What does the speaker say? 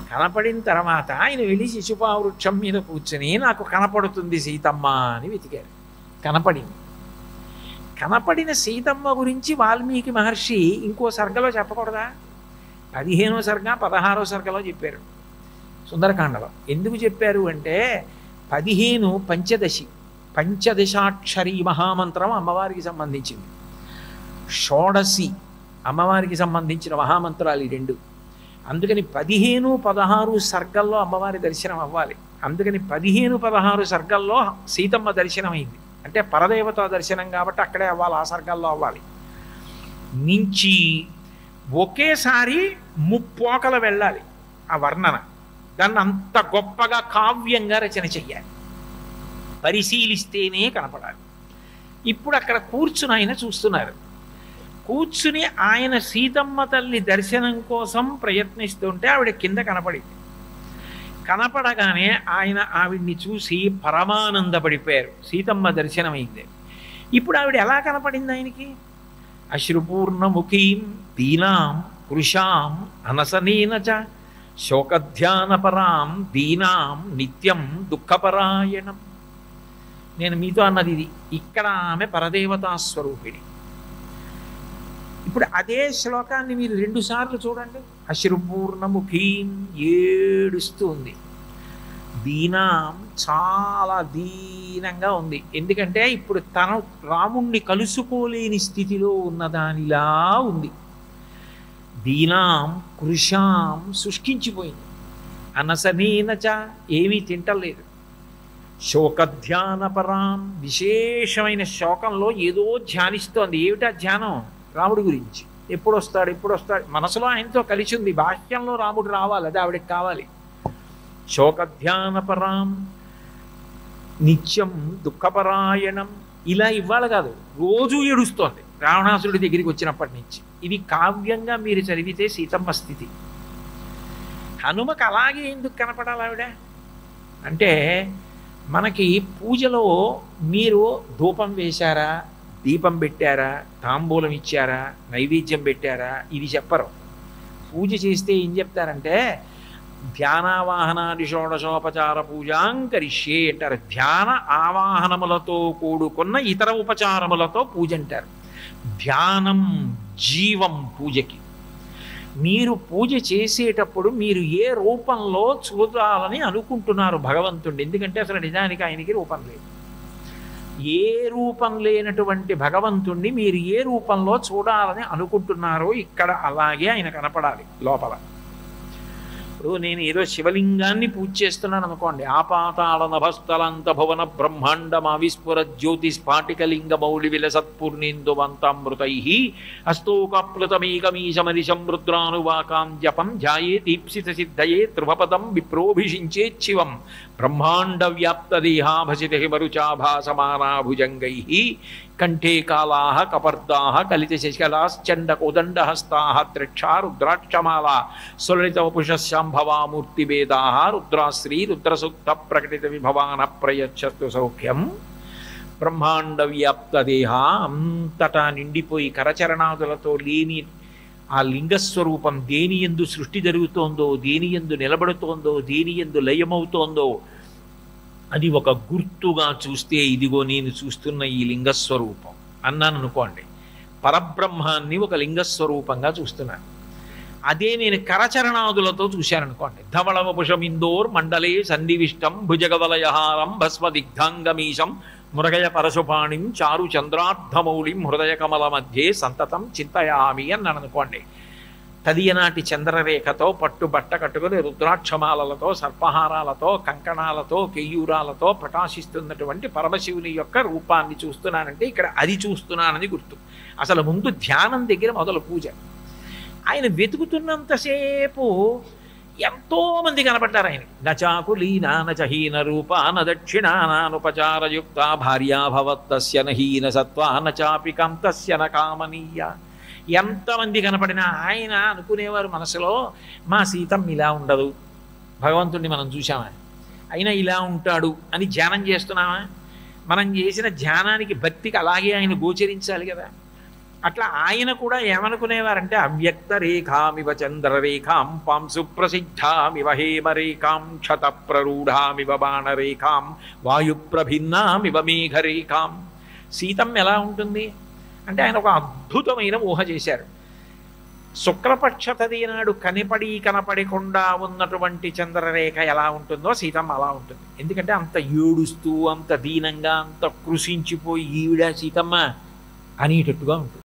కనపడిన తర్వాత ఆయన వెళ్ళి శిశుపావృక్షం మీద కూర్చొని నాకు కనపడుతుంది సీతమ్మ అని వెతికారు. కనపడింది. కనపడిన సీతమ్మ గురించి వాల్మీకి మహర్షి ఇంకో సర్గలో చెప్పకూడదా? 15వ సర్గ 16వ సర్గలో చెప్పారు సుందరకాండలో. ఎందుకు చెప్పారు అంటే 15 పంచదశాక్షరి మహామంత్రం అమ్మవారికి సంబంధించింది, షోడశి అమ్మవారికి సంబంధించిన మహామంత్రాలు ఈ రెండు. అందుకని 15, 16 సర్గల్లో అమ్మవారి దర్శనం అవ్వాలి. అందుకని 15, 16 సర్గల్లో సీతమ్మ దర్శనం అయింది. అంటే పరదేవత దర్శనం కాబట్టి అక్కడే అవ్వాలి, ఆ సర్గల్లో అవ్వాలి. నుంచి ఒకేసారి ముప్పోకలు వెళ్ళాలి ఆ వర్ణన. దాన్ని అంత గొప్పగా కావ్యంగా రచన చెయ్యాలి, పరిశీలిస్తేనే కనపడాలి. ఇప్పుడు అక్కడ కూర్చుని ఆయన చూస్తున్నారు. కూర్చుని ఆయన సీతమ్మ తల్లి దర్శనం కోసం ప్రయత్నిస్తుంటే ఆవిడ కింద కనపడింది. కనపడగానే ఆయన ఆవిడ్ని చూసి పరమానందపడిపోయారు. సీతమ్మ దర్శనమైంది. ఇప్పుడు ఆవిడ ఎలా కనపడింది ఆయనకి? అశ్రుపూర్ణముఖీం దీనాం కృషాం అనసనేన చ శోకధ్యానపరాం దీనాం నిత్యం దుఃఖపరాయణం. నేను మీతో అన్నది ఇది. ఇక్కడ ఆమె పరదేవతా స్వరూపిణి. ఇప్పుడు అదే శ్లోకాన్ని మీరు 2 సార్లు చూడండి. అశ్రుపూర్ణముఖీం ఏడుస్తూ ఉంది, దీనాం చాలా దీనంగా ఉంది. ఎందుకంటే ఇప్పుడు తను రాముణ్ణి కలుసుకోలేని స్థితిలో ఉన్నదానిలా ఉంది. దీనాం కృషాం శుష్కించిపోయింది, అనసనేనచ ఏమీ తింటలేదు, శోకధ్యానపరాం విశేషమైన శోకంలో ఏదో ధ్యానిస్తోంది. ఏమిటా ధ్యానం? రాముడి గురించి. ఎప్పుడు వస్తాడు ఎప్పుడు వస్తాడు, మనసులో ఆయనతో కలిసి ఉంది, బాహ్యంలో రాముడు రావాలి, అది ఆవిడకి కావాలి. శోకధ్యానపరాం నిత్యం దుఃఖపరాయణం. ఇలా ఇవ్వాలి కాదు, రోజూ ఏడుస్తోంది రావణాసురుడి దగ్గరికి వచ్చినప్పటి నుంచి. ఇది కావ్యంగా మీరు చదివితే సీతమ్మ స్థితి. హనుమకు అలాగే ఎందుకు కనపడాలి ఆవిడ అంటే, మనకి పూజలో మీరు ధూపం వేశారా, దీపం పెట్టారా, తాంబూలం ఇచ్చారా, నైవేద్యం పెట్టారా, ఇది చెప్పరు. పూజ చేస్తే ఏం చెప్తారంటే ధ్యానావాహనాది షోడశోపచార పూజాంకరిష్యే అంటారు. ధ్యాన ఆవాహనములతో కూడుకున్న ఇతర ఉపచారములతో పూజ అంటారు. ధ్యానం జీవం పూజకి. మీరు పూజ చేసేటప్పుడు మీరు ఏ రూపంలో చూడాలని అనుకుంటున్నారు భగవంతుడిని? ఎందుకంటే అసలు నిజానికి ఆయనకి రూపం లేదు. ఏ రూపం లేనటువంటి భగవంతుణ్ణి మీరు ఏ రూపంలో చూడాలని అనుకుంటున్నారో ఇక్కడ అలాగే ఆయన కనపడాలి లోపల. ఇప్పుడు నేను ఏదో శివలింగాన్ని పూజ చేస్తున్నాను అనుకోండి, ఆపాతాళ నభస్థలంత భువన బ్రహ్మాండమా విస్ఫుర జ్యోతి స్ఫాటికలింగ మౌళి విలసత్పూర్ణేందువంతామృతై హస్తోకప్లుతమేకమీశమనిశం రుద్రానువాకాం జపం ధ్యాయే దీప్సిత సిద్ధయే త్రిభపదం విప్రోభిషించేచ్చివం బ్రహ్మాండ వ్యాప్త దేహాభసిత హిమరుచాభాసమానా భుజంగై కంఠే కాళాః కపర్దాః కలిత శశికలాశ్చండ కోదండహస్తాః త్రిక్షా రుద్రాక్షమాలా సులలిత వపుషశాంభవా మూర్తిభేదాః రుద్రాశ్రీ రుద్రసూక్త ప్రకటిత విభవాన ప్రయచ్చస్తు సౌఖ్యం. బ్రహ్మాండ వ్యాప్త దేహ అంతటా నిండిపోయి కరచరణాదులతో లేని ఆ లింగస్వరూపం దేని యందు సృష్టి జరుగుతోందో, దేని యందు నిలబడుతోందో, దేని యందు లయమవుతోందో అది ఒక గుర్తుగా చూస్తే ఇదిగో నేను చూస్తున్న ఈ లింగస్వరూపం అన్నాను అనుకోండి. పరబ్రహ్మాన్ని ఒక లింగస్వరూపంగా చూస్తున్నాను. అదే నేను కరచరణాదులతో చూశాననుకోండి, ధవళవపుషమిందోర్ మండలే సన్నివిష్టం భుజగవలయహారం భస్మదిగ్ధాంగమీశం మురగయ పరశుపాణిం చారు చంద్రార్ధమౌళిం హృదయ కమల మధ్యే సంతతం చింతయామి అన్నాను అనుకోండి. తదియనాటి చంద్రరేఖతో పట్టు బట్ట కట్టుకుని రుద్రాక్షమాలతో సర్పహారాలతో కంకణాలతో కేయూరాలతో ప్రకాశిస్తున్నటువంటి పరమశివుని యొక్క రూపాన్ని చూస్తున్నానంటే ఇక్కడ అది చూస్తున్నానని గుర్తు. అసలు ముందు ధ్యానం దగ్గర మొదలు పూజ. ఆయన వెతుకుతున్నంతసేపు ఎంతోమంది కనపడ్డారు ఆయన. నచాకులీనా నచహీన రూప నదక్షిణానానుపచారయుక్త భార్యాభవత్తస్య నహీన సత్వా నచాపి కాంతస్య నకామనీయ. ఎంతమంది కనపడినా ఆయన అనుకునేవారు మనసులో, మా సీతమ్మ ఇలా ఉండదు, భగవంతుడిని మనం చూసామా, అయినా ఇలా ఉంటాడు అని ధ్యానం చేస్తున్నామా? మనం చేసిన ధ్యానానికి భక్తికి అలాగే ఆయన గోచరించాలి కదా. అట్లా ఆయన కూడా ఏమనుకునేవారంటే అవ్యక్త రేఖామివ చంద్రరేఖాం పాంసు ప్రసిద్ధామివ హేమరేఖాం క్షత ప్రరూఢామివ బాణరేఖాం వాయుప్రభిన్నామివ మేఘరేఖాం. సీతమ్మ ఎలా ఉంటుంది అంటే ఆయన ఒక అద్భుతమైన ఊహ చేశారు. శుక్లపక్ష తది నాడు కనపడకుండా ఉన్నటువంటి చంద్రరేఖ ఎలా ఉంటుందో సీతమ్మ అలా ఉంటుంది. ఎందుకంటే అంత ఏడుస్తూ, అంత దీనంగా, అంత కృషించిపోయి ఈవిడ సీతమ్మ అనేటట్టుగా ఉంటుంది.